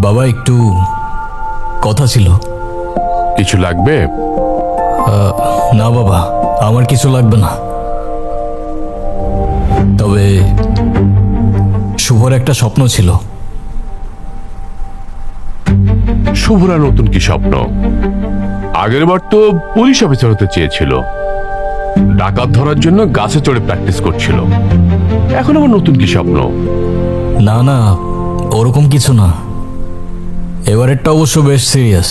বাবা একটু কথা ছিল। কিছু লাগবে? না বাবা, আমার কিছু লাগবে না, তবে শুভর একটা স্বপ্ন ছিল। শুভরা নতুন কি স্বপ্ন? আগের বার তো পুলিশ অফিসার হতে চেয়েছিল, ডাকাত ধরার জন্য গাছে চড়ে প্র্যাকটিস করছিল। এখন আবার নতুন কি স্বপ্ন? না না, ওরকম কিছু না। এবারেরটা অবশ্য বেশ সিরিয়াস।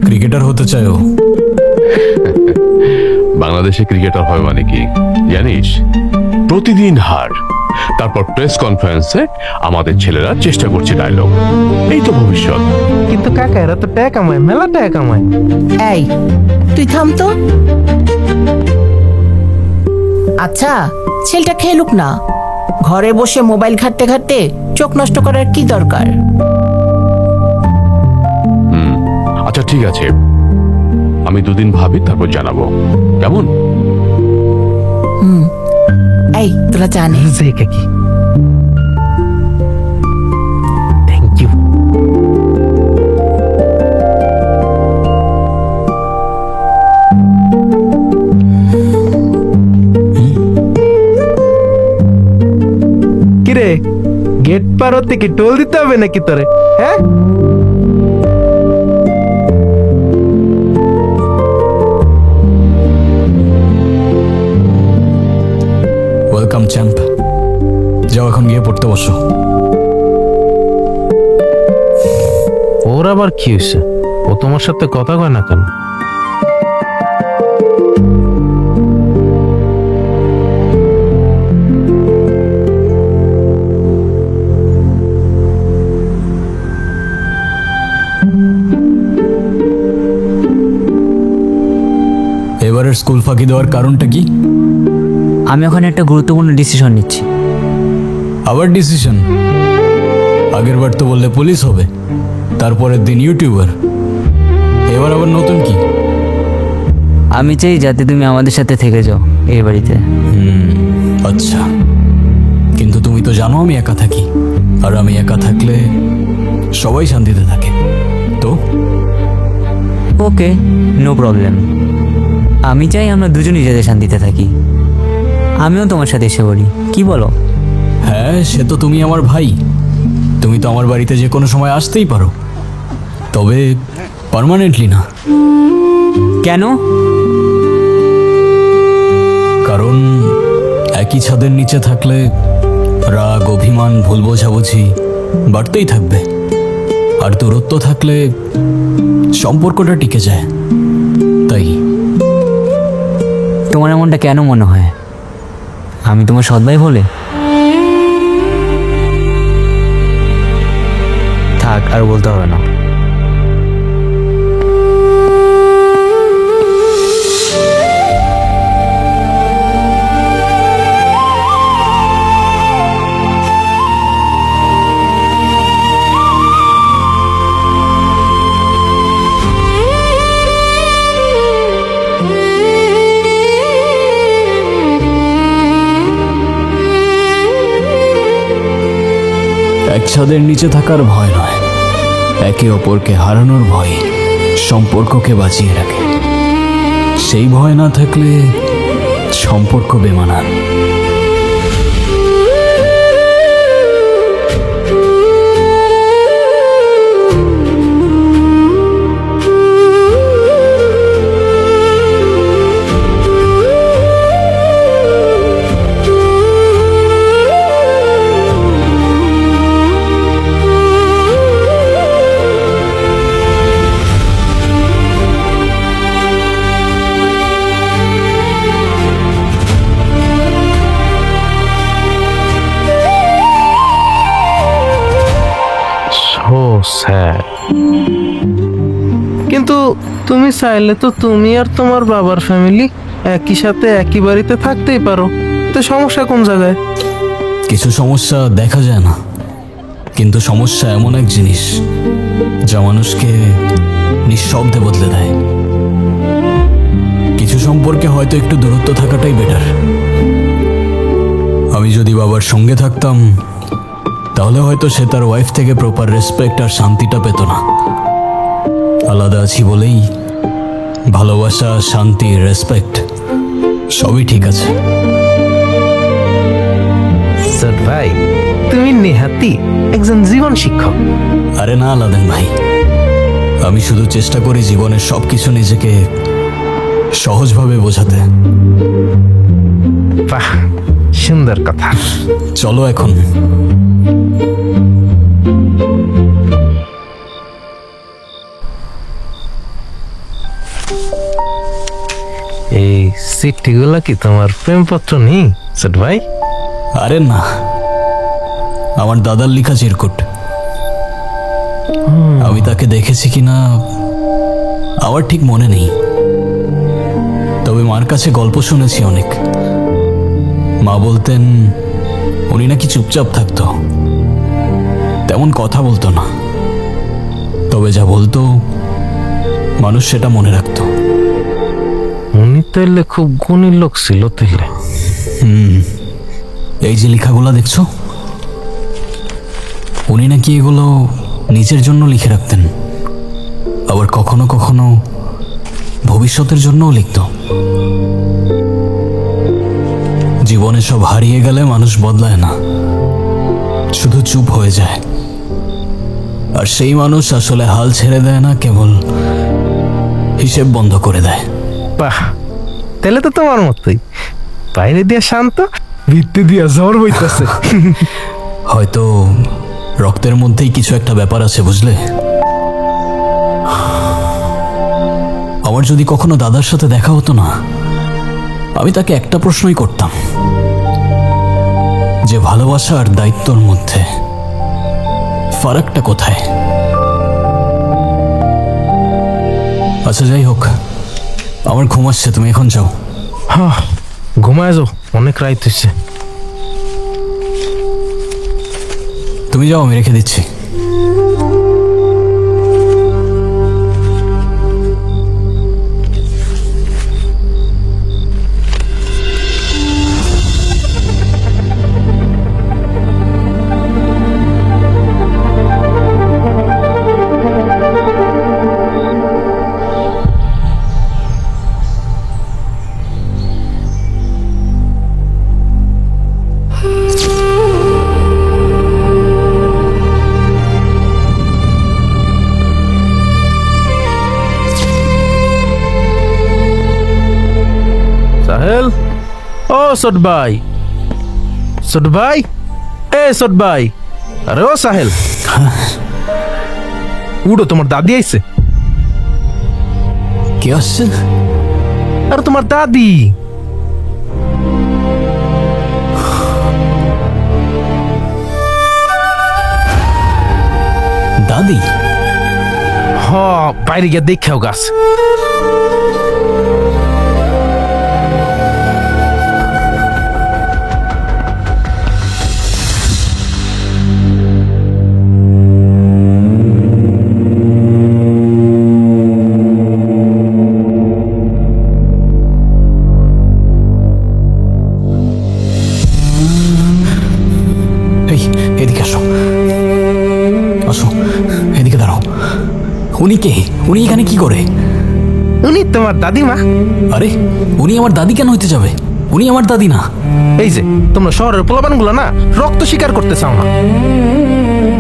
ক্রিকেটার হতে চায় ও। বাংলাদেশে ক্রিকেটার হয় মানে কি জানিস? প্রতিদিন হার, তারপর প্রেস কনফারেন্সে আমাদের ছেলেরা চেষ্টা করছে ডায়লগ। এই তো ভবিষ্যৎ। কিন্তু কাকা এরা তো টাকা কামায়, মেলা টাকা কামায়। এই তুই থাম তো। আচ্ছা, ছেলেটা খেলুক না, ঘরে বসে মোবাইল ঘাঁটতে ঘাঁটতে চোখ নষ্ট করার কি দরকার? আচ্ছা ঠিক আছে, আমি দুদিন ভাবি তারপর জানাবো, কেমন? এই তোরা জানে যে কাকি, থ্যাংক ইউ। কিরে, গেট পার হতে কি টোল দিতে হবে নাকি তোরে? হ্যাঁ, ওয়েলকাম চ্যাম্প। যাও এখন গিয়ে পড়তে বসো। ওর আবার কি হয়েছে? ও তোমার সাথে কথা কয় না কেন? এবারের স্কুল ফাঁকি দেওয়ার কারণটা কি? আমি এখন একটা গুরুত্বপূর্ণ ডিসিশন নিচ্ছি। আবার ডিসিশন? আগের বার তো বললে পুলিশ হবে, তারপরের দিন ইউটিউবার, এবার আবার নতুন কি? আমি চাই যাতে তুমি আমাদের সাথে থেকে যাও এই বাড়িতে। আচ্ছা, কিন্তু তুমি তো জানো আমি একা থাকি, আর আমি একা থাকলে সবাই শান্তিতে থাকে। তো ওকে, নো প্রবলেম। আমি চাই আমরা দুজনই যাতে শান্তিতে থাকি। আমিও তোমার সাথে এসে বলি, কি বলো? হ্যাঁ, সে তো তুমি আমার ভাই, তুমি তো আমার বাড়িতে যে কোনো সময় আসতেই পারো, তবে পার্মানেন্টলি না। কেন? কারণ একই ছাদের নিচে থাকলে রাগ, অভিমান, ভুল বোঝাবুঝি বাড়তেই থাকবে, আর দূরত্ব থাকলে সম্পর্কটা টিকে যায়। তাই তোমার এমনটা কেন মনে হয়? আমি তোমার সৎ ভাই বলে? থাক, আর বলতে হবে না। এক ছাদের নিচে থাকার ভয় নয়, একে অপরকে হারানোর ভয় সম্পর্ককে বাঁচিয়ে রাখে। সেই ভয় না থাকলে সম্পর্ক বেমানান। So sad. কিন্তু তুমি চাইলে তো তুমি আর তোমার বাবার ফ্যামিলি একই সাথে একই বাড়িতে থাকতেই পারো, তো সমস্যা কোন জায়গায়? কিছু সমস্যা দেখা যায় না, কিন্তু সমস্যা এমন এক জিনিস যা মানুষকে নিঃশব্দে বদলে দেয়। কিছু সম্পর্কে হয়তো একটু দূরত্ব থাকাটাই বেটার। আমি যদি বাবার সঙ্গে থাকতাম তাহলে হয়তো সে তার ওয়াইফ থেকে প্রপার রেসপেক্ট আর শান্তিটা পেত না। আলাদা আছি বলেই ভালোবাসা, শান্তি, রেসপেক্ট সবই ঠিক আছে। সৎ ভাই, তুমি নেহাতি একজন জীবন শিক্ষক। আরে না আলাদান ভাই, আমি শুধু চেষ্টা করি জীবনের সবকিছু নিজেকে সহজভাবে বোঝাতে। বাহ, সুন্দর কথা। চলো এখন। এই চিঠিগুলা কি তোমার প্রেমপত্র নেই সৎ ভাই? আরে না, আমার দাদার লেখা চিরকুট। আমি তাকে দেখেছি কিনা আমার ঠিক মনে নেই, তবে মার কাছে গল্প শুনেছি অনেক। মা বলতেন উনি নাকি চুপচাপ থাকতো, তেমন কথা বলতো না, তবে যা বলতো মানুষ সেটা মনে রাখতো। উনি তাইলে খুব গুণী লোক ছিল তাইলে। এই যে লেখাগুলো দেখছো, উনি নাকি এগুলো নিজের জন্য লিখে রাখতেন, আবার কখনো কখনো ভবিষ্যতের জন্যও লিখত। জীবনে সব হারিয়ে গেলে মানুষ বদলায় না, শুধু চুপ হয়ে যায়। আর সেই মানুষ আসলে হাল ছেড়ে দেয় না, কেবল হিসেব বন্ধ করে দেয়। বাহ, তাহলে তো তোমার মতোই, বাইরে দিয়া শান্ত, ভিত্তি দিয়া জ্বর বইতেছে। হয়তো রক্তের মধ্যেই কিছু একটা ব্যাপার আছে, বুঝলে? আমার যদি কখনো দাদার সাথে দেখা হতো না, আমি তাকে একটা প্রশ্নই করতাম, যে ভালোবাসা আর দায়িত্বর মধ্যে ফারাকটা কোথায়? আচ্ছা যাই হোক, আমার ঘুম আসছে, তুমি এখন যাও। হ্যাঁ, ঘুমায় যাও, অনেক রাত হয়েছে। তুমি যাও, আমি রেখে দিচ্ছি। সাহেল, ও সৎ ভাই, সৎ ভাই, এ সৎ ভাই, আরে ও সাহেল, উঠো, তোমার দাদি আইছে। কে আসছে? আরে তোমার দাদি। দাদি? হ, বাইরে গিয়ে দেখাও গাছ। এই, এদিকে আসো, আসো, এদিকে দাঁড়াও। উনি কে? উনি এখানে কি করে? উনি তোমার দাদিমা। আরে উনি আমার দাদি কেন হইতে যাবে? উনি আমার দাদি না। এই যে তোমরা শহরের পোলাপানগুলো না রক্ত স্বীকার করতে চাও না।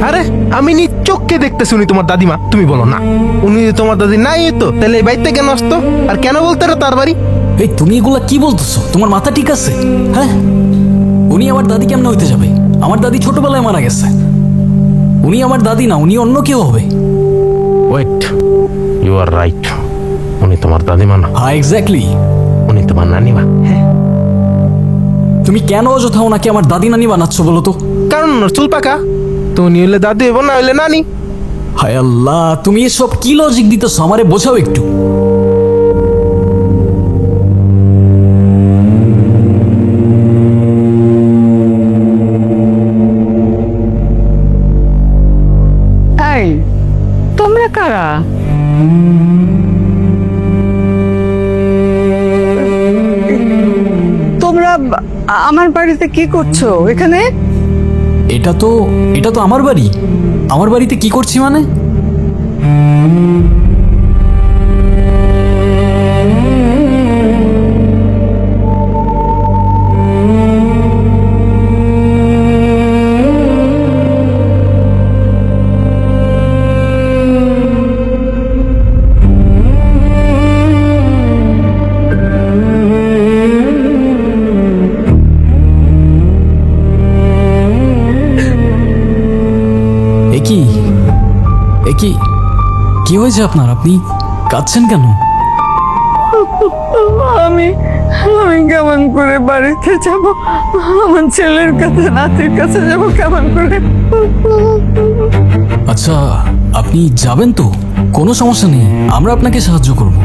আরে আমি নিজ চোখকে দেখতেছি উনি তোমার দাদিমা, তুমি বলো না। উনি যদি তোমার দাদি নাই হইতো তাহলে এই বাড়িতে কেন আসতো? আর কেন বলতে তার বাড়ি? এই তুমি এগুলা কি বলতেছো? তোমার মাথা ঠিক আছে? হ্যাঁ, উনি আমার দাদি কেমনে হইতে যাবে? আমার দাদি ছোটবেলায় মারা গেছে। উনি আমার দাদি না, উনি অন্য কেউ হবে। ওয়েট, ইউ আর রাইট, উনি তোমার দাদিমা না। হ্যাঁ এক্স্যাক্টলি, উনি তোমার নানিমা। হ্যাঁ, তুমি কেন অযথা ওনাকে আমার দাদি নানি বানাচ্ছ বলো তো? কারণ ওনার চুল পাকা, তো উনি হইলে দাদি হইব, না হইলে নানি। হায় আল্লাহ, তুমি এসব কি লজিক দিতেছো? আমারে বোঝাও একটু। এই তোমরা কারা? তোমরা আমার বাড়িতে কি করছো এখানে? এটা তো আমার বাড়ি। আমার বাড়িতে কি করছি মানে? এ কি এ কি কি হয়েছে আপনার? আপনি কাঁদছেন কেন? আমি আমি কেমন করে বাড়িতে যাব? আমার ছেলের কাছে, নাতির কাছে যাব কেমন করে? আচ্ছা, আপনি যাবেন তো? কোনো সমস্যা নেই, আমরা আপনাকে সাহায্য করব।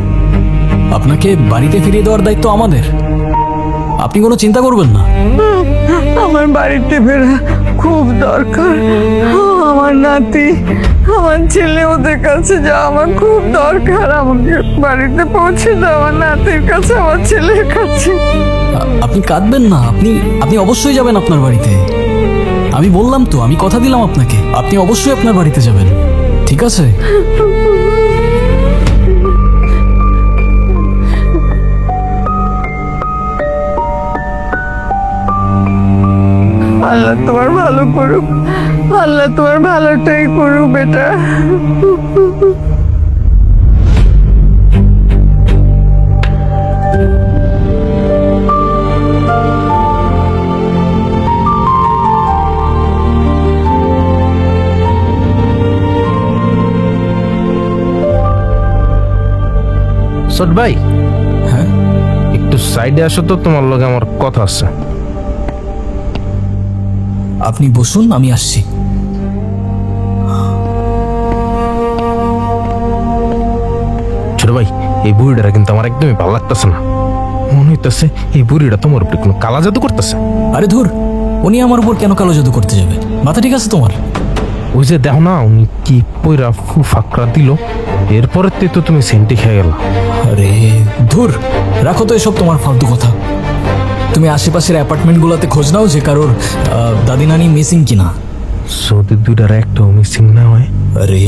আপনাকে বাড়িতে ফিরিয়ে দেওয়ার দায়িত্ব আমাদের। আপনি কোনো চিন্তা করবেন না। আমার বাড়িতে ফেরা খুব দরকার। আমার নাতি, আমার ছেলে, ওদের কাছে যাওয়া আমার খুব দরকার। আমাকে বাড়িতে পৌঁছে দাও, আমার নাতির কাছে, আমার ছেলের কাছে। আপনি কাঁদবেন না, আপনি অবশ্যই যাবেন আপনার বাড়িতে। আমি বললাম তো, আমি কথা দিলাম আপনাকে, আপনি অবশ্যই আপনার বাড়িতে যাবেন, ঠিক আছে? আল্লাহ তোমার ভালো করুক, আল্লাহ তোমার ভালোটাই করুক বেটা। ছোট ভাই, হ্যাঁ, একটু সাইডে আসো তো, তোমার লগে আমার কথা আছে। আপনি বসুন, আমি আসছি। ছোট ভাই, এই বুড়িটা কিন্তু আমার একদমই ভালো লাগতেছে না। মনে হইতেছে এই বুড়িটা তোমার উপরে কোনো কালা জাদু করতেছে। আরে ধুর, উনি আমার উপর কেন কালো জাদু করতে যাবে? মাথা ঠিক আছে তোমার? ওই যে দেখো না, উনি কি পয়রা ফু ফাকরা দিল, এরপরে তো তুমি সেন্টি খেয়ে গেল। আরে ধুর, রাখো তো এসব তোমার ফালতু কথা। তুমি আশেপাশের অ্যাপার্টমেন্টগুলোতে খোঁজ নাও যে কারোর দাদি নানি মিসিং কিনা। যদি দুইটার একটাও মিসিং না হয়। আরে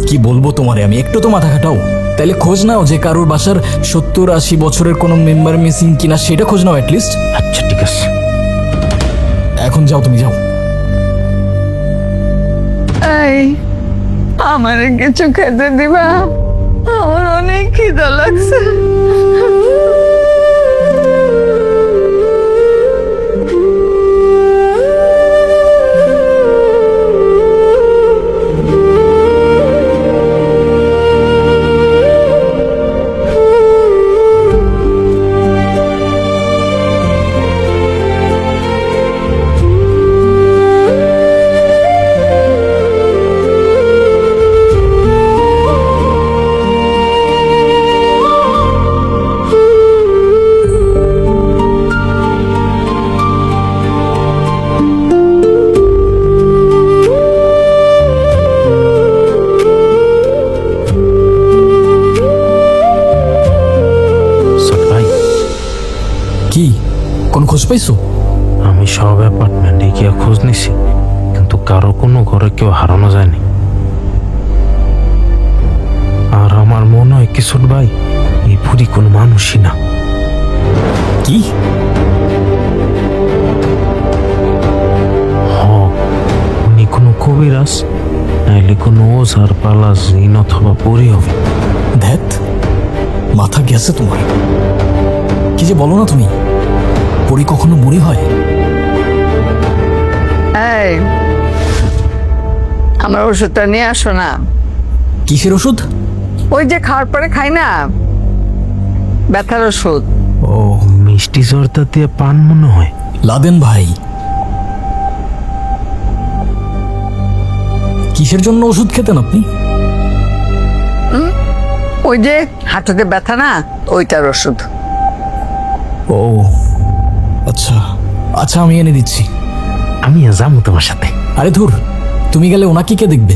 কি বলবো তোমারে, আমি একটু তো মাথা খাটাও। তাইলে খোঁজ নাও যে কারোর বাসার 70-80 বছরের কোনো মেম্বার মিসিং কিনা, সেটা খোঁজ নাও অ্যাটলিস্ট। আচ্ছা ঠিক আছে, এখন যাও, তুমি যাও। এই, আমারে কিছু খেতে দিবা? আমার অনেক খিদা লাগছে। ছোট ভাই, কি কোন খোঁজ পাইছো? আমি সব অ্যাপার্টমেন্টে গিয়ে খোঁজ নিছি, কিন্তু কারো কোনো ঘরে কেউ হারানো যায়নি। আর আমার মনে হয় কি ছোট ভাই, এই বুড়ি কোনো মানুষই না। কি? উনি কোনো কবিরাজ, নাইলে কোনো ওঝার পালা জিন অথবা পরি হবে। ধ্যাত, মাথা গেছে তোমার? কি যে বলো না তুমি, পরি কখনো বুড়ি হয়? এই, আমার ওষুধটা নিয়ে আসো না। কিসের ওষুধ? ওই যে খাওয়ার পরে খাই না, ব্যথার ওষুধ। ও, মিষ্টি জর্দা দিয়ে পান মনে হয়। লাদেন ভাই, কিসের জন্য ওষুধ খেতেন আপনি? ওই যে হাঁটুতে ব্যথা না, ওইটার ওষুধ। ও আচ্ছা আচ্ছা, আমি এনে দিচ্ছি। আমি যাবো তোমার সাথে। আরে ধুর, তুমি গেলে ওনাকে কে দেখবে?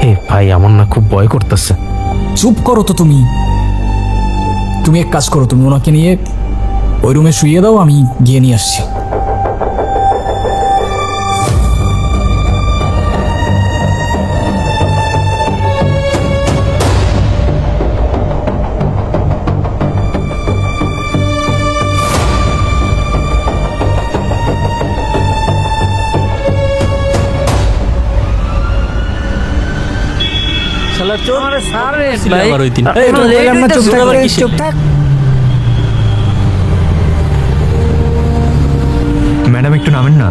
এ ভাই, আমার না খুব ভয় করতেছে। চুপ করো তো তুমি। তুমি এক কাজ করো, তুমি ওনাকে নিয়ে ওই রুমে শুইয়ে দাও, আমি গিয়ে নিয়ে আসছি। আমার ওই দিন এই, তো বললাম না, চুপ থাক, চুপ থাক। ম্যাডাম একটু নামেন না।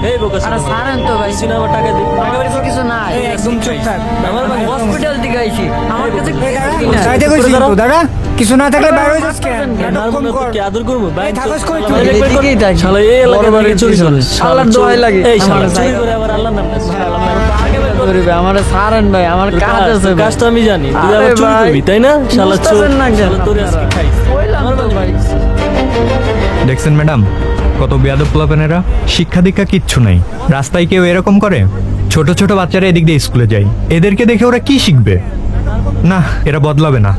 এই বোকা আরে ছাড়েন তো ভাই, সিনেমা টাকা দে, টাকা বের কর। কিছু নাই, একদম চুপ থাক। আমার হসপিটাল থেকে আইছি, আমার কাছে চাইতে কইছি তো দাদা, কিছু না থাকলে বাইরে হয়ে যাস কেন? নানার মনে তো কি আদর করবো? ভাই, থাকস কই শালা, তুই? শালা, শালা, এই এলাকায় বাড়ি চুরি করে। আল্লাহর দোহাই লাগে, এই শালা, আমার চুরি জায়গা। করে আবার আল্লাহর নাম নেয়। শালা, আগে বের কর। আমার ছাড়েন ভাই, আমার কাজ আছে ভাই। কাজ তো আমি জানি, তুই আরে আবার চুরি ভাই, করবি, তাই না? শালা, চোর। বুঝতেছেন না কেন? শালা, তোর আজকে খাইছি। কইলাম তো ভাই। দেখছেন ম্যাডাম, কত বেয়াদব পোলাপানেরা, শিক্ষা দীক্ষা কিচ্ছু নাই। রাস্তায় কেউ এরকম করে? ছোট ছোট বাচ্চারা এদিক দিয়ে স্কুলে যায়, এদেরকে দেখে ওরা কি শিখবে? না, এরা বদলাবে না।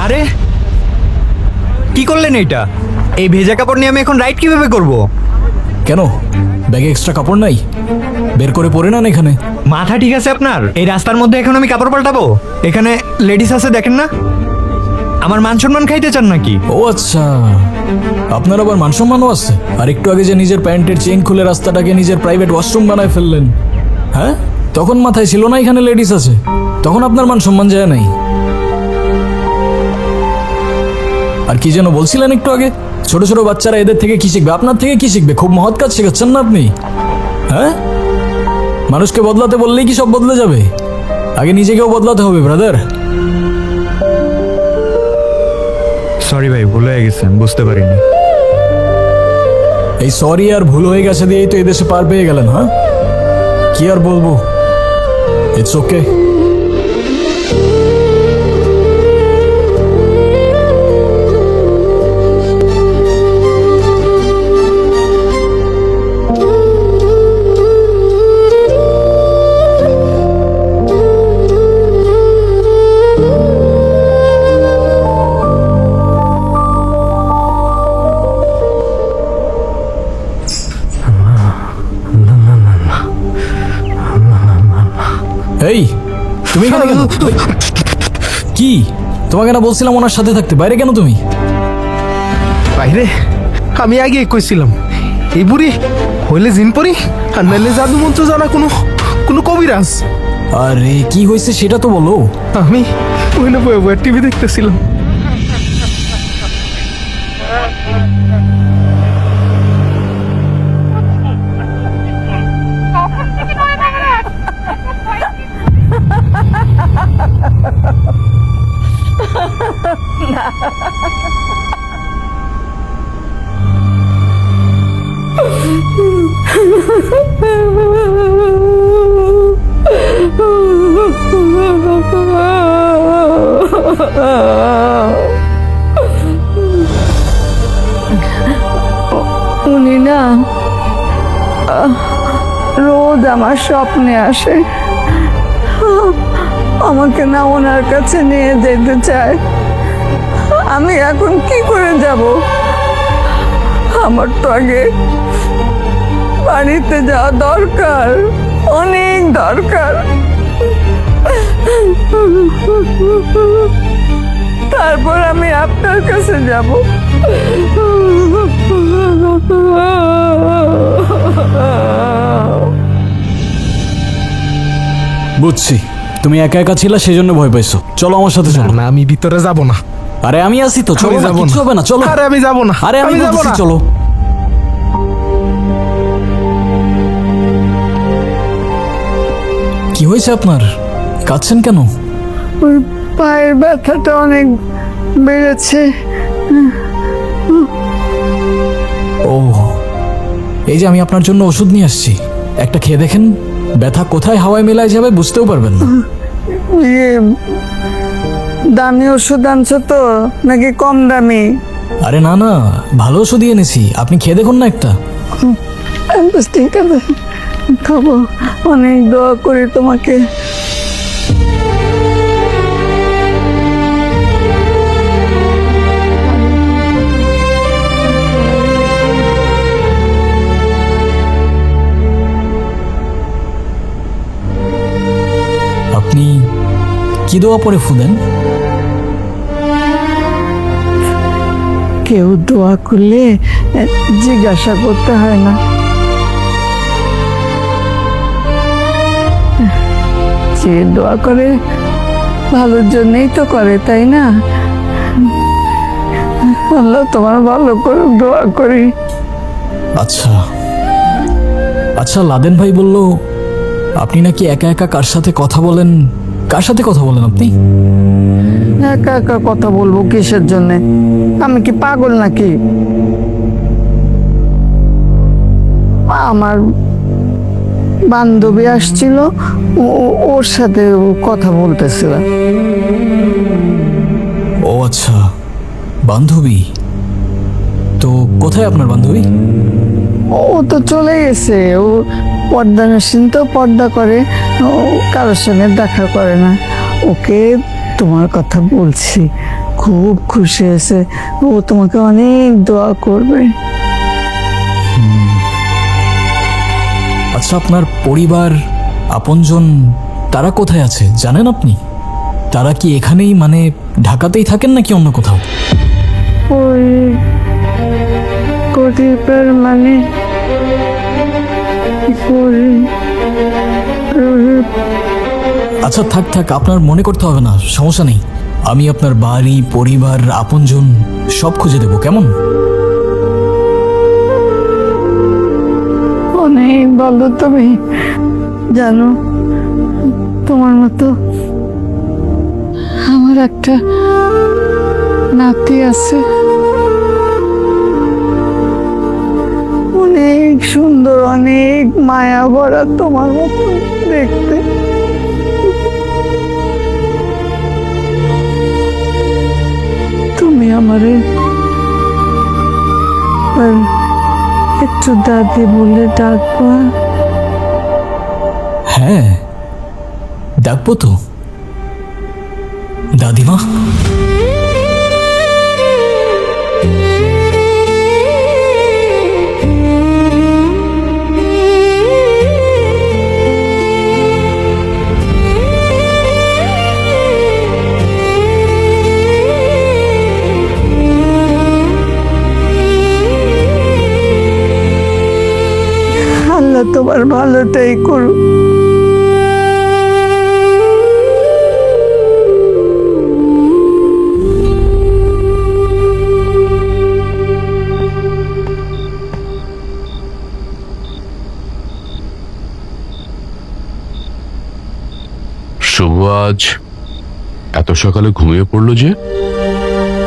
আরে কি করলেন এটা? এই ভেজা কাপড় নিয়ে আমি এখন রাইড কিভাবে করব? কেন ব্যাগে এক্সট্রা কাপড় নাই? বের করে পরে না এখানে। মাথা ঠিক আছে আপনার? এই রাস্তার মধ্যে এখন আমি কাপড় পাল্টাবো? এখানে লেডিস আছে, দেখেন না? আমার মান সম্মান খাইতে চান নাকি? ও আচ্ছা, আপনার আবার মান সম্মানও আছে? আর একটু আগে যে নিজের প্যান্টের চেইন খুলে রাস্তাটাকে নিজের প্রাইভেট ওয়াশরুম বানায় ফেললেন, হ্যাঁ? তখন মাথায় ছিল না এখানে লেডিস আছে? তখন আপনার মান সম্মান যায় নাই? আর কি যেন বলছিলেন একটু আগে? ছোট ছোট বাচ্চারা এদের থেকে কি শিখবে? আপনার থেকে কি শিখবে? খুব মহৎ কাজ শেখাচ্ছেন না আপনি, হ্যাঁ? মানুষকে বদলাতে বললেই কি সব বদলে যাবে? আগে নিজেকেও বদলাতে হবে ব্রাদার। সরি ভাই, ভুল হয়ে গেছে, বুঝতে পারিনি। এই সরি আর ভুল হয়ে গেছে দিয়েই তো এদেশে পার পেয়ে গেলেন, হ্যাঁ? কি আর বলবো, ইটস ওকে। এই তুমি এখানে কেন? কি তোমাকে না বলছিলাম ওনার সাথে থাকতে, বাইরে কেন তুমি? বাইরে আমি আগে কইছিলাম, এই বুড়ি হইলে জিনপরি আর নাইলে জাদু মন্ত্র জানা কোনো কোনো কবিরাজ। আরে কি হয়েছে সেটা তো বলো। আমি ওইখানে বয়ে বয়ে টিভি দেখতেছিলাম। উনি না রোজ আমার স্বপ্নে আসে, আমাকে না ওনার কাছে নিয়ে যেতে চায়। আমি এখন কি করে যাব? আমার তো আগে বাড়িতে যাওয়া দরকার, অনেক দরকার। তারপর আমি আপনার কাছে যাব। বুঝছি, তুমি একা একা ছিলা সেজন্য ভয় পাইছো। চলো আমার সাথে চলো। না আমি ভিতরে যাব না। আরে আমি আছি তো, চলো আমি না, যাবো কিচ্ছু না। হবে না, চলো। আরে আমি যাব না। আরে আমি যাব বলতেছি না। চলো। কি হয়েছে আপনার? কাঁদছেন কেন? ওই পায়ের ব্যথাটা অনেক বেড়েছে। ও, এই যে আমি আপনার জন্য ওষুধ নিয়ে আসছি, একটা খেয়ে দেখেন। ব্যথা কোথায় হাওয়ায় মেলায় যাবে বুঝতেও পারবেন না। ইয়ে, দামি ওষুধ আনছো তো নাকি কম দামি? আরে না না, ভালো ওষুধই এনেছি, আপনি খেয়ে দেখুন না একটা। বেশ, ঠিক আছে, খাবো। অনেক দোয়া করি তোমাকে। কি দোয়া পরে ফু দেন? কেউ দোয়া করলে জিজ্ঞাসা করতে হয় না। যে দোয়া করে ভালোর জন্যই তো করে, তাই না? আল্লাহ তোমার ভালো করুক, দোয়া করি। আচ্ছা আচ্ছা, লাদেন ভাই বলল আপনি নাকি একা একা কার সাথে কথা বলেন? কার সাথে কথা বলেন আপনি? একা একা কথা বলবো কিসের জন্য? আমি কি পাগল নাকি? আমার বান্ধবী আসছিল, ওর সাথে কথা বলতেছিলাম। ও আচ্ছা, বান্ধবী। তো কোথায় আপনার বান্ধবী? ও তো চলে গেছে। ও পর্দা নসীন, তো পর্দা করে, ও কারোর সঙ্গে দেখা করে না। ওকে তোমার কথা বলছি, খুব খুশি হয়েছে। ও তোমাকে অনেক দোয়া করবে। আচ্ছা, আপনার পরিবার, আপনজন তারা কোথায় আছে জানেন আপনি? তারা কি এখানেই, মানে ঢাকাতেই থাকেন নাকি অন্য কোথাও? পরিবার মানে আচ্ছা থাক থাক, আপনার মনে করতে হবে না, সমস্যা নেই। আমি আপনার বাড়ি, পরিবার, আপনজন সব খুঁজে দেবো, কেমন? অনেক ভালো তুমি, জানো তোমার মতো আমার একটা নাতি আছে, অনেক সুন্দর, অনেক মায়া ভরা, তোমার মতো দেখতে। তুমি আমারে একটু দাদি বলে ডাকবা? হ্যাঁ, ডাকবো তো। দাদিমা, আল্লাহ তোমার ভালোটাই করুক। শুভ আজ এত সকালে ঘুমিয়ে পড়লো যে?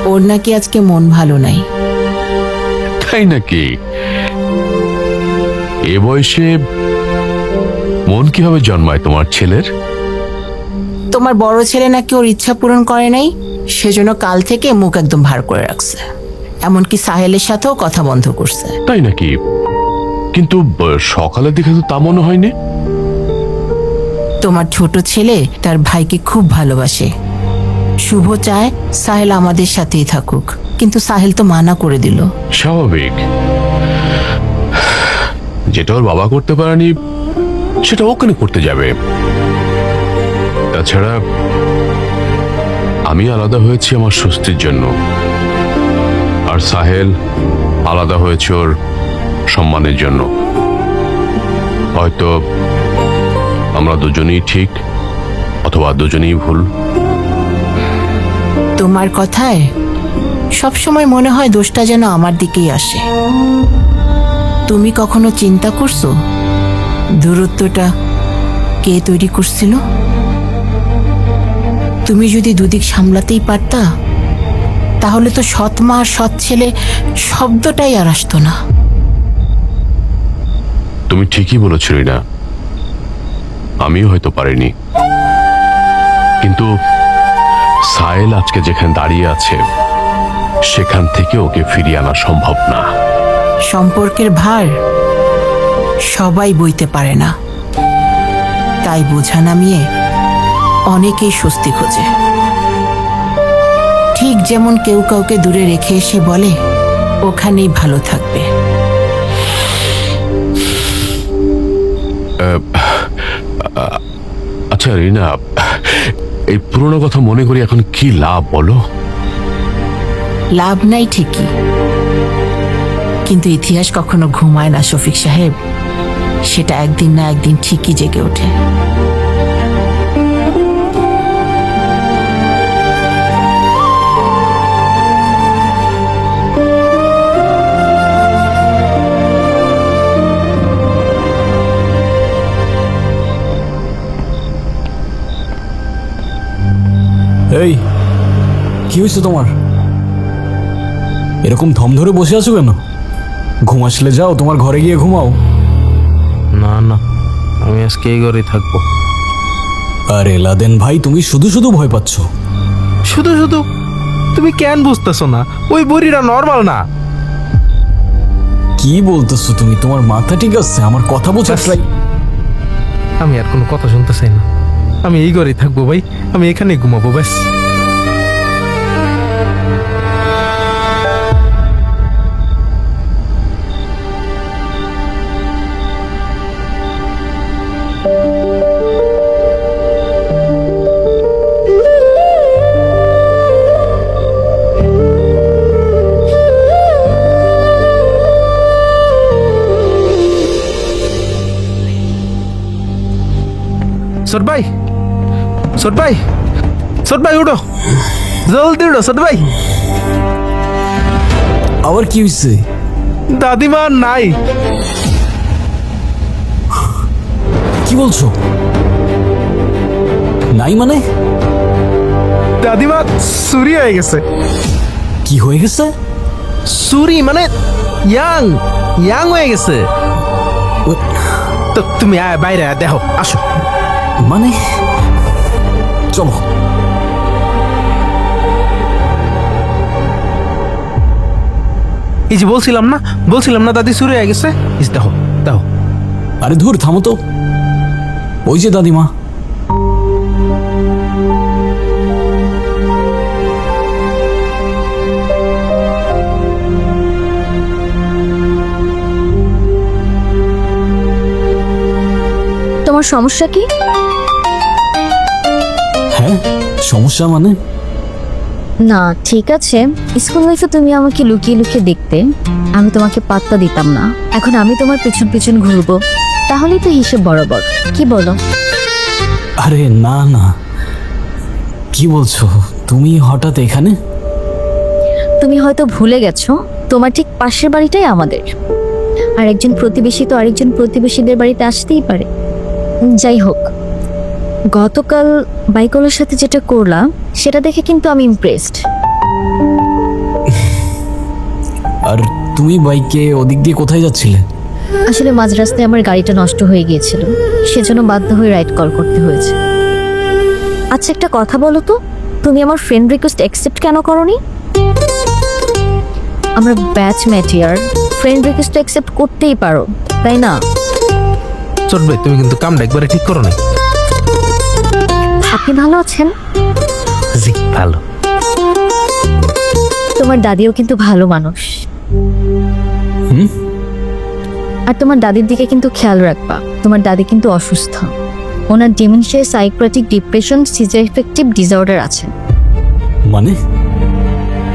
ওর নাকি আজকে মন ভালো নাই। তাই নাকি? এ বয়সে মন কিভাবে জন্মায় তোমার ছেলের? তোমার বড় ছেলে নাকি ওর ইচ্ছা পূরণ করে নাই, সেজন্য কাল থেকে মুখ একদম ভার করে রাখছে। এমনকি সাহেলের সাথেও কথা বন্ধ করছে। তাই নাকি? কিন্তু সকালের দিকে তো তা মনে হয়নি। তোমার ছোট ছেলে তার ভাইকে খুব ভালোবাসে। শুভ চায় সাহেল আমাদের সাথেই থাকুক, কিন্তু সাহেল তো মানা করে দিল। স্বাভাবিক, যেটা ওর বাবা করতে পারেনি সেটা ওখানে করতে যাবে। তাছাড়া আমি আলাদা হয়েছি আমার স্বস্তির জন্য, আর সাহেল আলাদা হয়েছে ওর সম্মানের জন্য। হয়তো আমরা দুজনেই ঠিক, অথবা দুজনেই ভুল। তোমার কথায় সবসময় মনে হয় দোষটা যেন আমার দিকেই আসে। তুমি কখনো চিন্তা করছো দূরত্বটা কে তৈরি করছিল? তুমি যদি দুদিক সামলাতেই পারতা, তাহলে তো সৎ মা আর সৎ ছেলে শব্দটাই আর আসতো না। তুমি ঠিকই বলেছ রিনা, আমিও হয়তো পারিনি। কিন্তু সাহেল আজকে যেখানে দাঁড়িয়ে আছে, সেখান থেকে ওকে ফিরিয়ে আনা সম্ভব না। সম্পর্কের ভার সবাই বইতে পারে না, তাই বোঝা নামিয়ে অনেকেই স্বস্তি খোঁজে। ঠিক যেমন কেউ কাউকে দূরে রেখে এসে বলে ওখানেই ভালো থাকবে। আচ্ছা রিনা, এই পুরনো কথা মনে করি এখন কি লাভ বলো? লাভ নাই ঠিকই, কিন্তু ইতিহাস কখনো ঘুমায় না শফিক সাহেব, সেটা একদিন না একদিন ঠিকই জেগে ওঠে। এই, কি হয়েছে তোমার? এরকম থম ধরে বসে আছো কেন? ঘুম আসলে যাও, তোমার ঘরে গিয়ে ঘুমাও। না না, আমি আজকে এই ঘরেই থাকবো। আরে লাদেন ভাই, তুমি শুধু শুধু ভয় পাচ্ছ। শুধু শুধু? তুমি কেন বুঝতেছো না? ওই বুড়িরা নর্মাল না। কি বলতেছো তুমি? তোমার মাথা ঠিক আছে? আমার কথা বোঝার ব্যাস। ট্রাই। আমি আর কোনো কথা শুনতে চাই না। আমি এই ঘরেই থাকবো ভাই, আমি এখানেই ঘুমাবো ব্যাস। ছোট ভাই, ছোট ভাই, ছোট ভাই উঠো, জলদি উঠো ছোট ভাই। আবার কি হয়েছে? দাদিমা নাই। কি বলছো? নাই মানে? দাদিমা চুরি হয়ে গেছে। কি হয়ে গেছে? চুরি মানে ইয়াং ইয়াং হয়ে গেছে। তো তুমি বাইরে দেখো, আসো। মানে চলো। এই যে বলছিলাম না দাদি চুরি হয়ে গেছে। দেখো দেখো। আরে ধুর, থামো তো। ওই যে দাদিমা। তোমার সমস্যা কি? হ্যাঁ, সমস্যা মানে? না ঠিক আছে, স্কুল লাইফে তুমি আমাকে লুকিয়ে লুকিয়ে দেখতে, আমি তোমাকে পাত্তা দিতাম না। এখন আমি তোমার পিছন পিছন ঘুরবো, তাহলেই তো হিসেব বরাবর। কি বলো? আরে না না, কি বলছো তুমি হঠাৎ এখানে? তুমি হয়তো ভুলে গেছো, তোমার ঠিক পাশের বাড়িটাই আমাদের। আর একজন প্রতিবেশী তো আরেকজন প্রতিবেশীদের বাড়িতে আসতেই পারে। যাই হোক, গতকাল বাইকলের সাথে যেটা করলাম সেটা দেখে কিন্তু আমি ইমপ্রেসড। আর তুমি বাইকে ওদিক দিয়ে কোথায় যাচ্ছিলে? আসলে মাঝ রাস্তায় আমার গাড়িটা নষ্ট হয়ে গিয়েছিল, সেজন্য বাধ্য হয়ে রাইড কল করতে হয়েছে। আচ্ছা একটা কথা বলো তো, তুমি আমার ফ্রেন্ড রিকোয়েস্ট অ্যাকসেপ্ট কেন করোনি? আমরা ব্যাচমেট ইয়ার, ফ্রেন্ড রিকোয়েস্ট অ্যাকসেপ্ট করতেই পারো, তাই না? ছোট ভাই, তুমি কিন্তু কামটা একবারে ঠিক করো না। আপনি ভালো আছেন? জি ভালো। তোমার দাদিও কিন্তু ভালো মানুষ। হুম? আর তোমার দাদির দিকে কিন্তু খেয়াল রাখবা, তোমার দাদি কিন্তু অসুস্থ। ওনার ডিমেনশিয়া, সাইকোপ্যাথিক ডিপ্রেশন, সিজোএফেক্টিভ ডিসঅর্ডার আছে।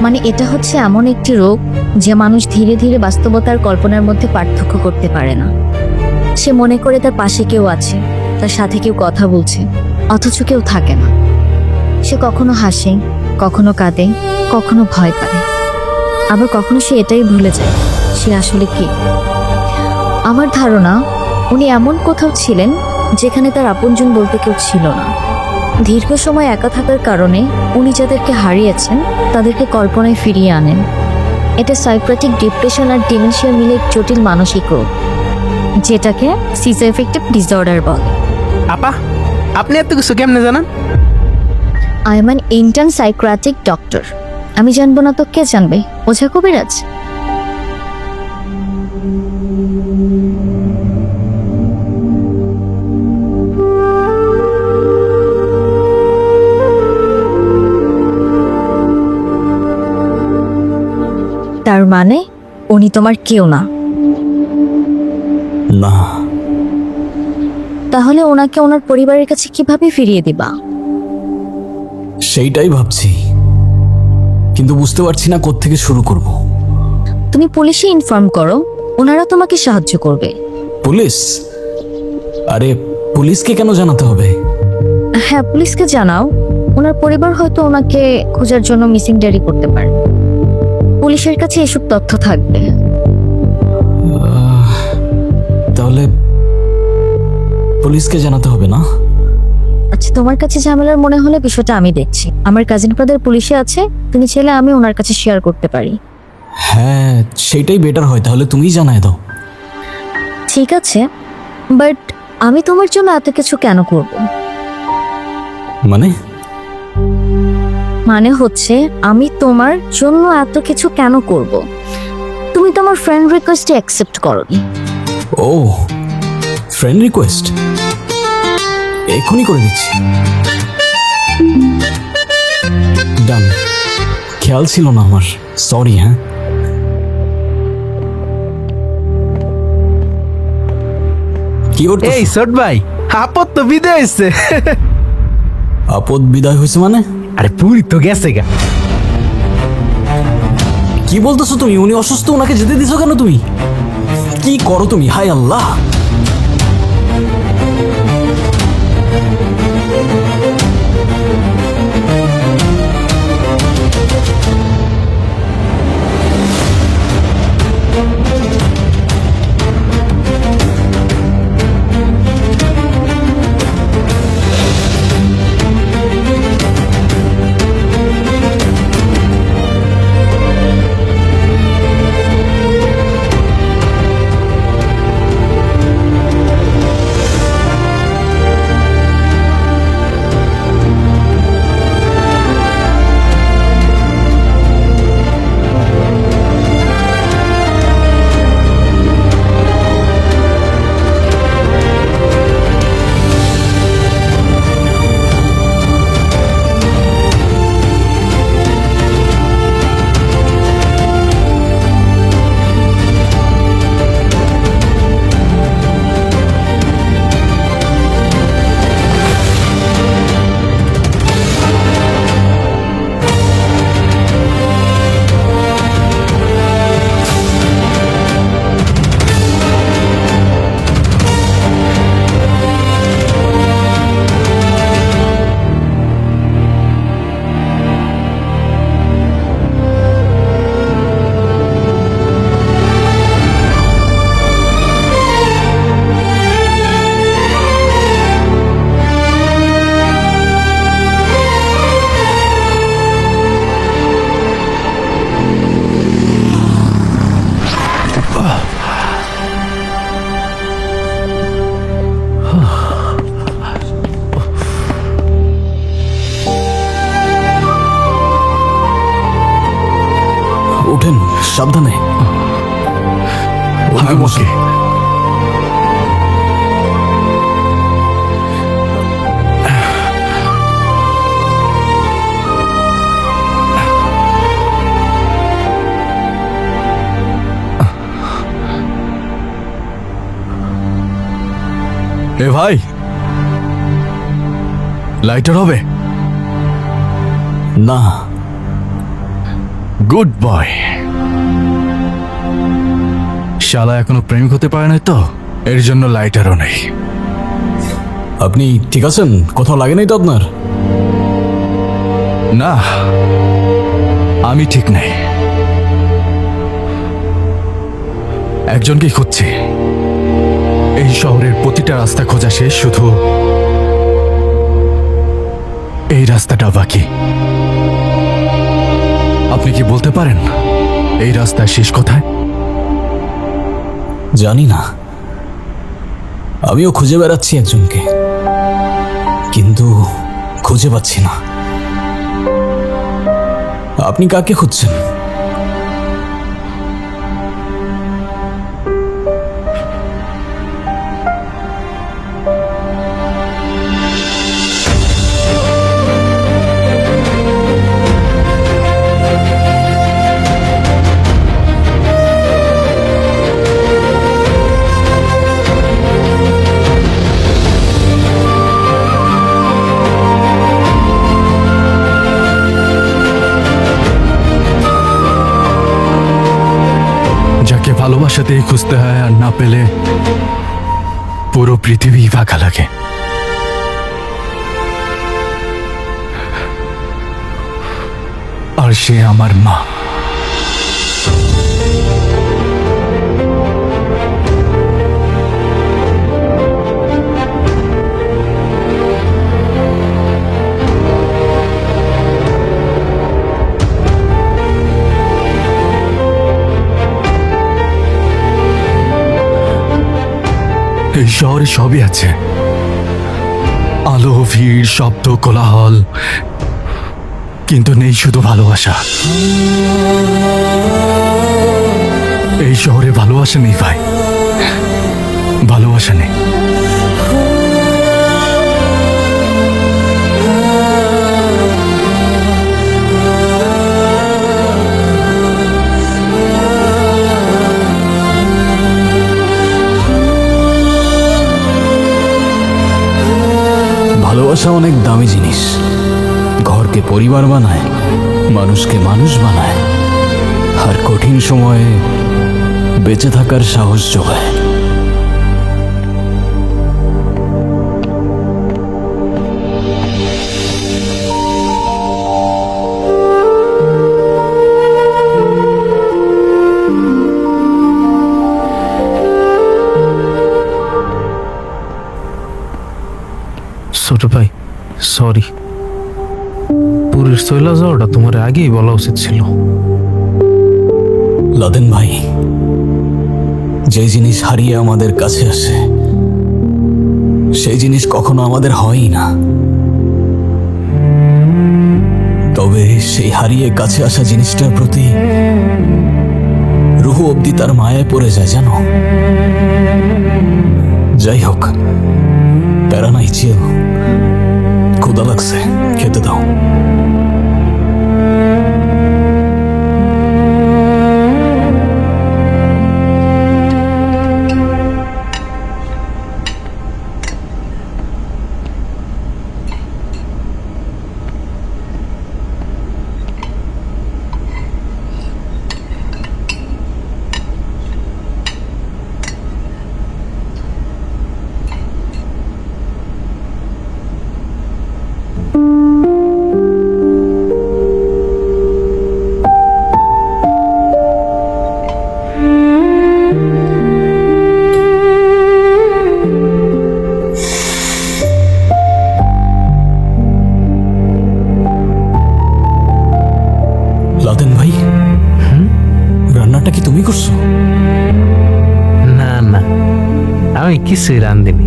মানে এটা হচ্ছে এমন একটি রোগ যে মানুষ ধীরে ধীরে বাস্তবতার কল্পনার মধ্যে পার্থক্য করতে পারে না। সে মনে করে তার পাশে কেউ আছে, তার সাথে কেউ কথা বলছে, অথচ কেউ থাকে না। সে কখনো হাসে, কখনো কাঁদে, কখনো ভয় পায়, আবার কখনো সে এটাই ভুলে যায় সে আসলে কে। আমার ধারণা উনি এমন কোথাও ছিলেন যেখানে তার আপনজন বলতে কেউ ছিল না। দীর্ঘ সময় একা থাকার কারণে উনি যাদেরকে হারিয়েছেন তাদেরকে কল্পনায় ফিরিয়ে আনেন। এটা সাইকোপ্যাথিক ডিপ্রেশন আর ডিমেনশিয়া মিলে এক জটিল মানসিক রোগ, যেটাকে সিজোএফেক্টিভ ডিসঅর্ডার বলে। আপা, আপনি এত কিছু কেমনে জানেন? I am an intern psychiatric doctor. আমি জানবো না তো কে জানবে? ওঝা কবিরাজ? তার মানে উনি তোমার কেউ না? না। তাহলে ওনাকে ওনার পরিবারের কাছে কিভাবে ফিরিয়ে দিবা? সেইটাই ভাবছি, কিন্তু বুঝতে পারছি না কোত্থেকে শুরু করব। তুমি পুলিশে ইনফর্ম করো, ওনারা তোমাকে সাহায্য করবে। পুলিশ? আরে পুলিশকে কেন জানাতে হবে? হ্যাঁ, পুলিশকে জানাও। ওনার পরিবার হয়তো ওনাকে খোঁজার জন্য মিসিং ডায়েরি করতে পারে। পুলিশের কাছে এসব তথ্য থাকবে। তাহলে পুলিশকে জানাতে হবে না? আচ্ছা, তোমার কাছে ঝামেলার মনে হলে বিষয়টা আমি দেখছি। আমার কাজিন ব্রাদার পুলিশে আছে, তুমি চাইলে আমি ওনার কাছে শেয়ার করতে পারি। হ্যাঁ, সেটাই বেটার হয়। তাহলে তুমিই জানাই দাও। ঠিক আছে, বাট আমি তোমার জন্য এত কিছু কেন করব? মানে? মানে হচ্ছে আমি তোমার জন্য এত কিছু কেন করব? তুমি তো আমার ফ্রেন্ড রিকোয়েস্টে অ্যাকসেপ্ট করোনি। ও, ফ্রেন্ড রিকোয়েস্ট এখনই করে দিচ্ছি। ডান। খেয়াল ছিল না আমার, সরি। হ্যাঁ, কি করতে? এই ছোট ভাই, আপদ তো বিদায় হয়েছে। আপদ বিদায় হয়েছে মানে? আরে পুরি তো গেছে গা। কি বলতেছো তুমি? উনি অসুস্থ, ওনাকে যেতে দিছো কেন তুমি? কি করো তুমি? হায় আল্লাহ! ওঠেন, সাবধানে। ওদিকে বসে। এ ভাই, লাইটার হবে? না। Good boy. শালা এখনো প্রেমিক হতে পারে না তো, এর জন্য লাইটারও নেই। আপনি ঠিক আছেন? কোথাও লাগে নাই তো আপনার? না, আমি ঠিক নেই। একজনকেই খুঁজছি। এই শহরের প্রতিটা রাস্তা খোঁজা শেষ, শুধু এই রাস্তাটা বাকি। আপনি কি বলতে পারেন এই রাস্তার শেষ কোথায়? জানি না, আমিও খুঁজে বেড়াচ্ছি একজনকে, কিন্তু খুঁজে পাচ্ছি না। আপনি কাকে খুঁজছেন? একসাথেই খুঁজতে হয়, আর না পেলে পুরো পৃথিবী ফাঁকা লাগে। আর সে আমার মা। এই শহরে সবই আছে, আলো, ভিড়, শব্দ, কোলাহল, কিন্তু নেই শুধু ভালোবাসা। এই শহরে ভালোবাসা নেই ভাই, ভালোবাসা নেই। ভালোবাসা অনেক দামি জিনিস, ঘরকে পরিবার বানায়, মানুষকে মানুষ বানায়, আর কঠিন সময়ে বেঁচে থাকার সাহস যোগায়। ছোট ভাই, সরি, পুরীর চইলা যাওয়াটা তোমার আগেই বলা উচিত ছিল। লাদেন ভাই, যে জিনিস হারিয়ে আমাদের কাছে আসে সেই জিনিস কখনো আমাদের হয়ই না, তবে সেই হারিয়ে কাছে আসা জিনিসটার প্রতি রুহ অবধি তার মায়ায় পড়ে যায়, জানো। যাই হোক, প্যারা নাই, চিল। ক্ষুধা লাগছে, খেতে দাও। লাদেন ভাই, রান্নাটা কি তুমি করছো? না না, আমি কিছুই রাঁধিনি।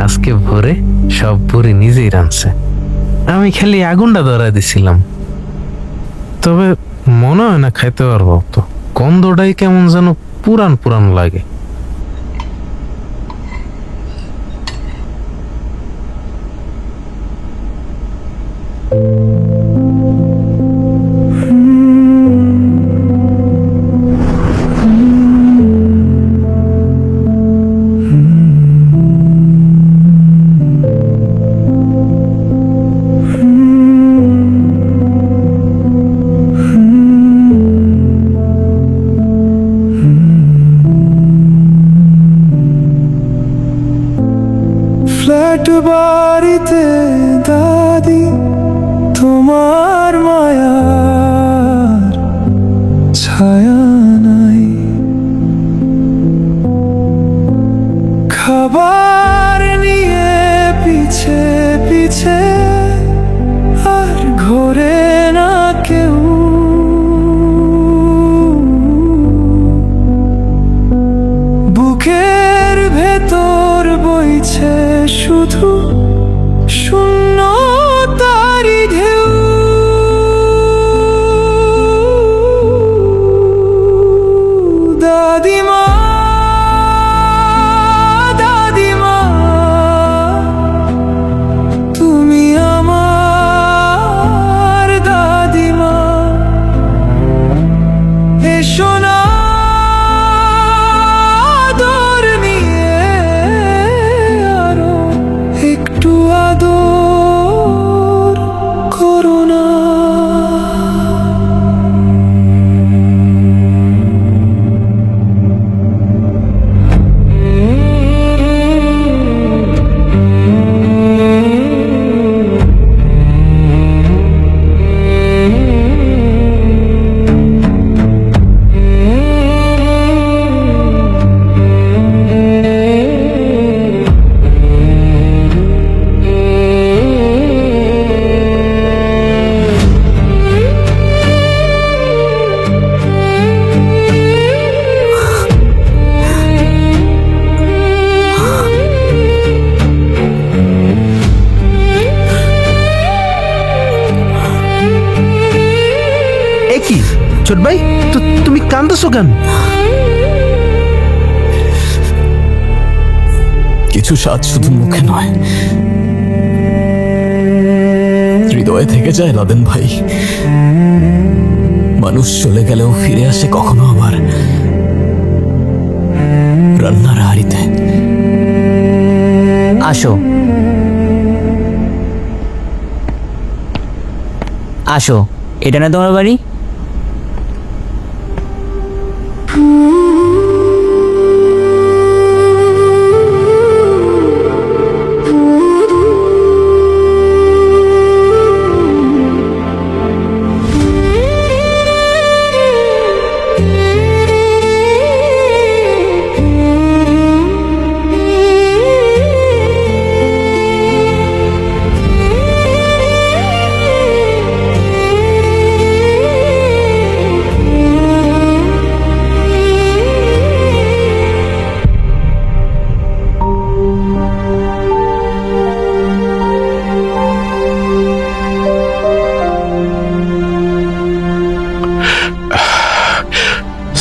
আজকে ভোরে সব বুড়ি নিজেই রাঁধছে, আমি খালি আগুনটা ধরা দিছিলাম। তবে মনে হয় না খাইতে পারবো, তো গন্ধটাই কেমন যেন পুরান পুরান লাগে। ফ্ল্যাট বাড়িতে দাদি, তোমার মায়ার ছায়া নাই। খাবার নিয়ে পিছে পিছে আর ঘোরে না কেউ। বুকের ভেতর বইছে শুধু শূন্য তারি ঢেউ। দাদিমা, দাদিমা, তুমি আমার দাদিমা। এসো না আদর নিয়ে, আরো একটু আদর ছোট ভাই, তো তুমি কান্দছো কেন? কিছু স্বাদ শুধু মুখে নয়, হৃদয়ে থেকে যায় লাদেন ভাই। মানুষ চলে গেলেও ফিরে আসে কখনো আবার রান্নার হাড়িতে। আসো আসো, এটা না তোমার বাড়ি?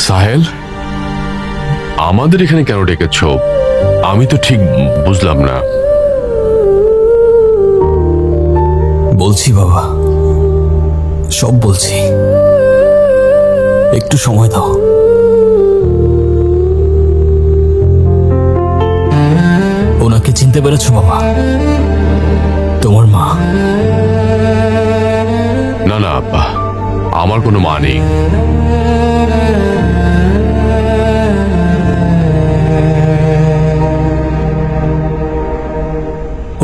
সাহেল, আমাদের এখানে কেন ডেকেছ? আমি তো ঠিক বুঝলাম না। বলছি বাবা, সব বলছি, একটু সময় দাও। ওনাকে চিনতে পেরেছো বাবা? তোমার মা? না না আব্বা, আমার কোনো মা নেই।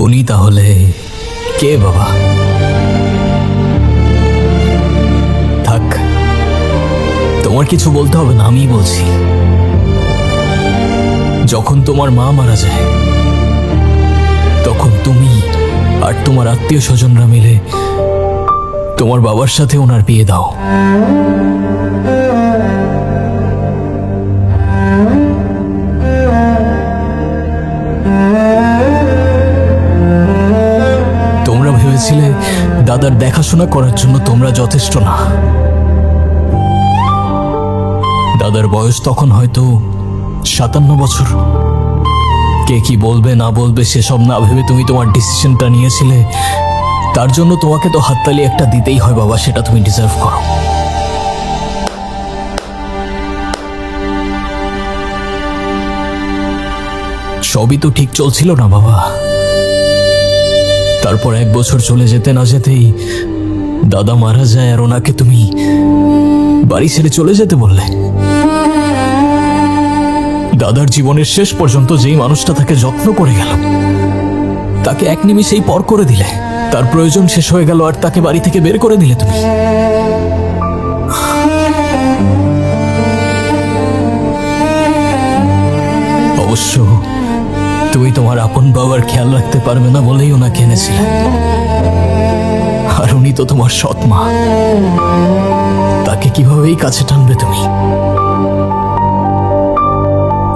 উনি তাহলে কে বাবা? থাক, তোমার কিছু বলতে হবে না, আমি বলছি। যখন তোমার মা মারা যায়, তখন তুমি আর তোমার আত্মীয় স্বজনরা মিলে তোমার বাবার সাথে ওনার বিয়ে দাও। তোমরা ভেবেছিলে দাদার দেখাশোনা করার জন্য তোমরা যথেষ্ট না। দাদার বয়স তখন হয়তো 57 বছর। কে কি বলবে না বলবে সেসব না ভেবে তুমি তোমার ডিসিশনটা নিয়েছিলে। তার জন্য তোমাকে তো হাততালি একটা দিতেই হয় বাবা, সেটা তুমি ডিজার্ভ করো। সবই তো ঠিক চলছিল না বাবা। তারপর 1 বছর চলে যেতে না যেতেই দাদা মারা যায়, আর ওনাকে তুমি বাড়ি ছেড়ে চলে যেতে বললে। দাদার জীবনের শেষ পর্যন্ত যেই মানুষটা তাকে যত্ন করে গেল, তাকে এক নিমিষেই পর করে দিলে। তার প্রয়োজন শেষ হয়ে গেল আর তাকে বাড়ি থেকে বের করে দিলে তুমি। অবশ্য তুমি তোমার আপন বাবার খেয়াল রাখতে পারবে না বলেই ওনাকে এনেছিলে। আর উনি তো তোমার সৎ মা, তাকে কিভাবেই কাছে টানবে তুমি?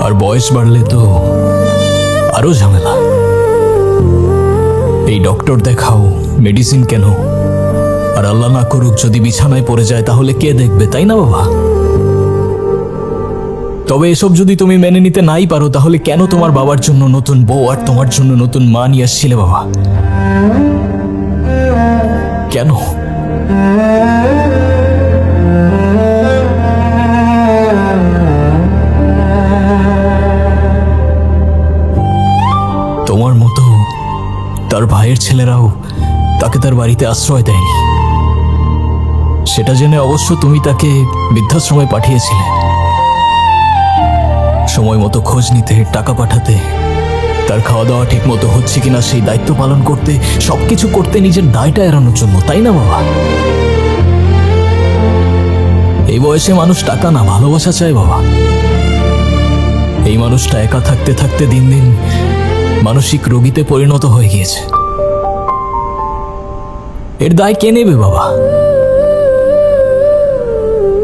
আর বয়স বাড়লে তো আরো ঝামেলা। এই ডক্টর দেখাও, মেডিসিন কেন, আর আল্লাহ না করুক যদি বিছানায় পড়ে যায় তাহলে কে দেখবে, তাই না বাবা? তবে এসব যদি তুমি মেনে নিতে নাই পারো, তাহলে কেন তোমার বাবার জন্য নতুন বউ আর তোমার জন্য নতুন মা নিয়ে আসছিলে বাবা? কেন? তোমার মতো তার ভাইয়ের ছেলেরাও তাকে তার বাড়িতে আশ্রয় দেয়নি। সেটা জেনে অবশ্য তুমি তাকে বৃদ্ধাশ্রমে পাঠিয়েছিলে। সময় মতো খোঁজ নিতে, টাকা পাঠাতে, তার খাওয়া দাওয়া ঠিক মতো হচ্ছে কিনা সেই দায়িত্ব পালন করতে, সবকিছু করতে নিজের দায়টা এড়ানোর জন্য, তাই না বাবা? এই বয়সে মানুষ টাকা না, ভালোবাসা চায় বাবা। এই মানুষটা একা থাকতে থাকতে দিন দিন মানসিক রোগীতে পরিণত হয়ে গিয়েছে। এর দায় কে নেবে বাবা?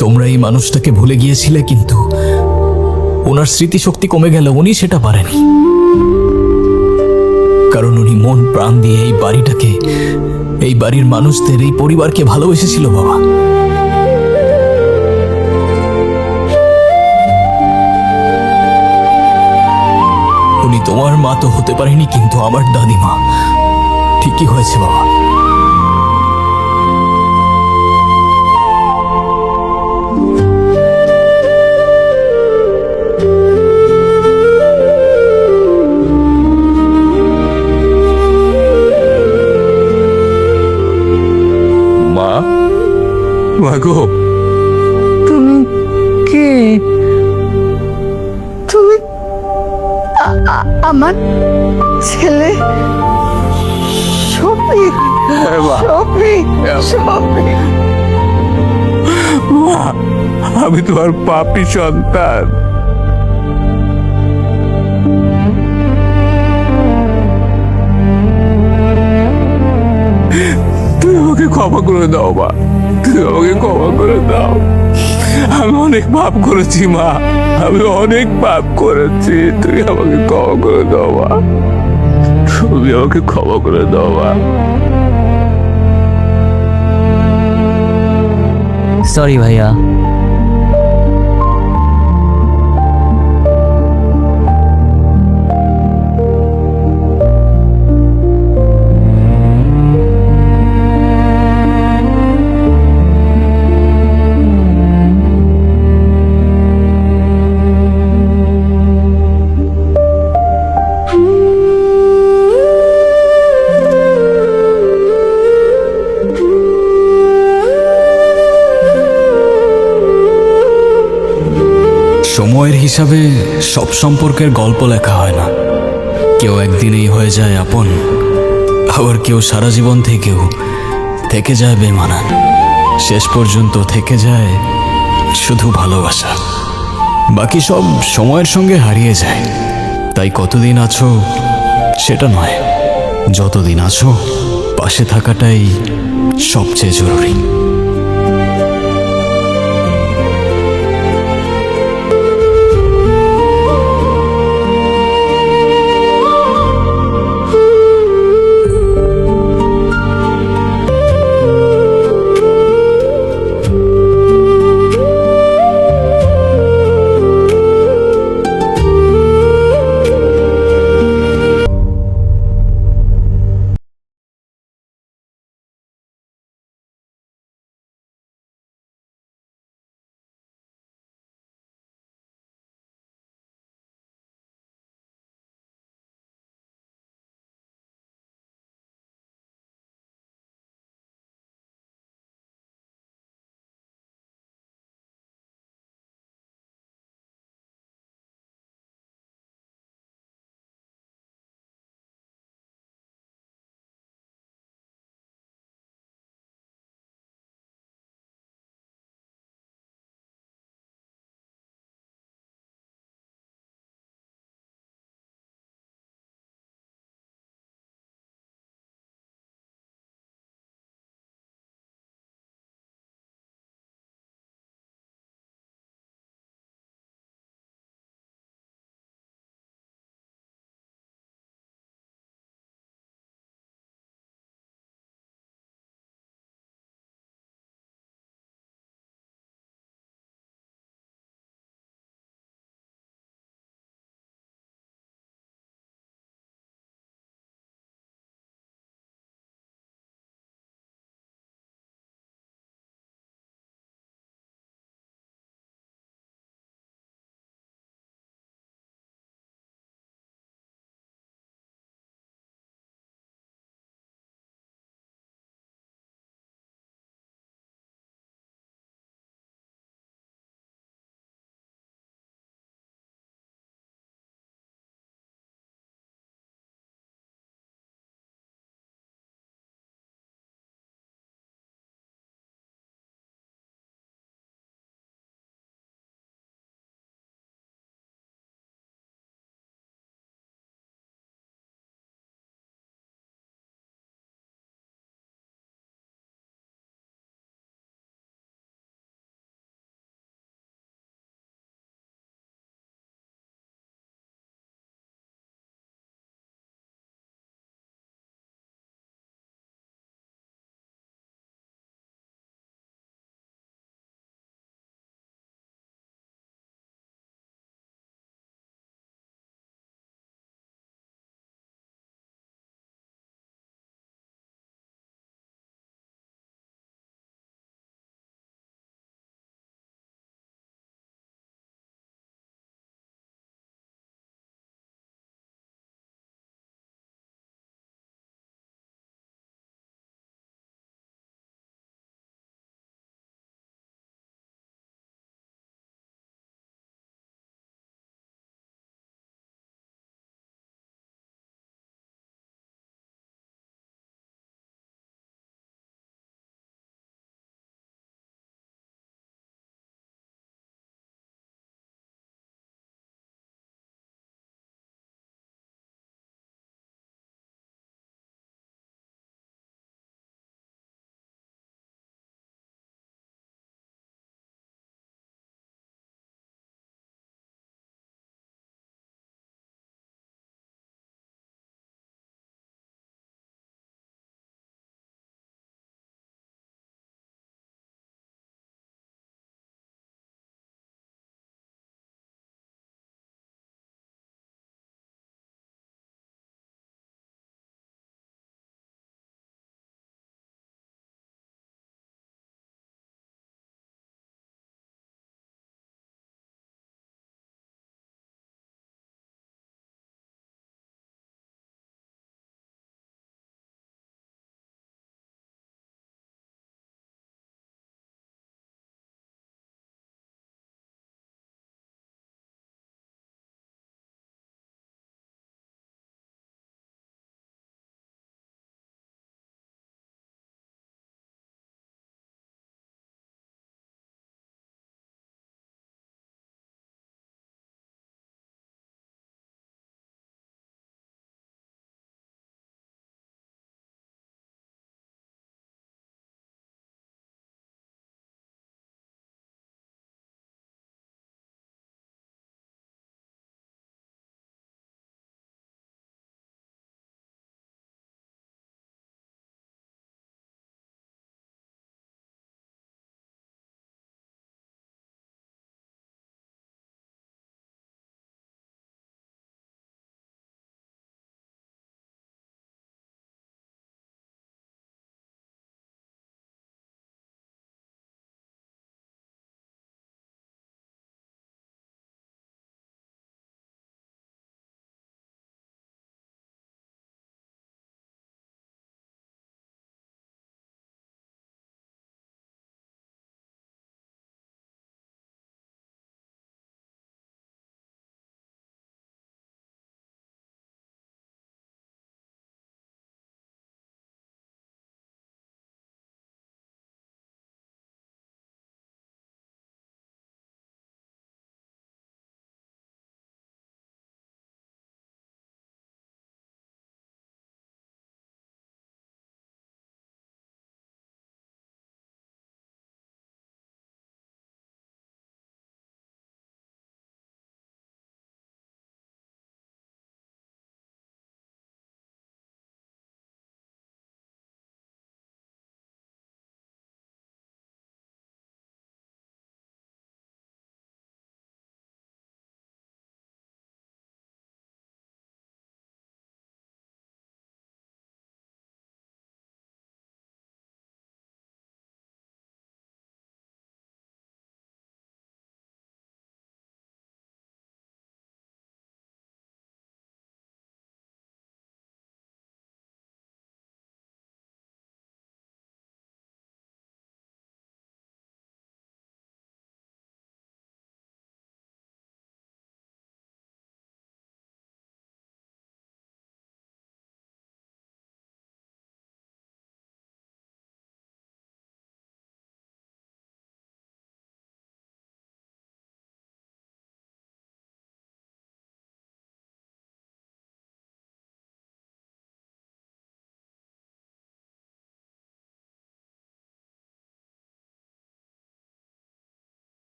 তোমরা এই মানুষটাকে ভুলে গিয়েছিলে, কিন্তু ওনার স্মৃতিশক্তি কমে গেল, উনি সেটা পারেনি। কারণ উনি মন প্রাণ দিয়ে এই বাড়িটাকে, এই বাড়ির মানুষদের, এই পরিবারকে ভালোবেসেছিল বাবা। তোমার মা তো হতে পারেনি, কিন্তু আমার দাদিমা ঠিকই হয়েছে বাবা। মা, মা গো, তুমি কে? তুমি আমার ছেলে শফিক? শফিক, শফিক। আমি তোমার পাপী সন্তান। তুমি আমাকে ক্ষমা করে দাও মা, তুমি আমাকে ক্ষমা করে দাও। আমি অনেক পাপ করেছি মা, আমি অনেক পাপ করেছি। তুমি আমাকে ক্ষমা করে দাও মা, তুমি আমাকে ক্ষমা করে দাও মা। সরি ভাইয়া। সময়ের হিসাবে সব সম্পর্কের গল্প লেখা হয় না। কেউ একদিনেই হয়ে যায় আপন, আবার কেউ সারা জীবন থেকে যায় বেমানান। শেষ পর্যন্ত থেকে যায় শুধু ভালোবাসা, বাকি সব সময়ের সঙ্গে হারিয়ে যায়। তাই কতদিন আছো সেটা নয়, যতদিন আছো পাশে থাকাটাই সবচেয়ে জরুরি।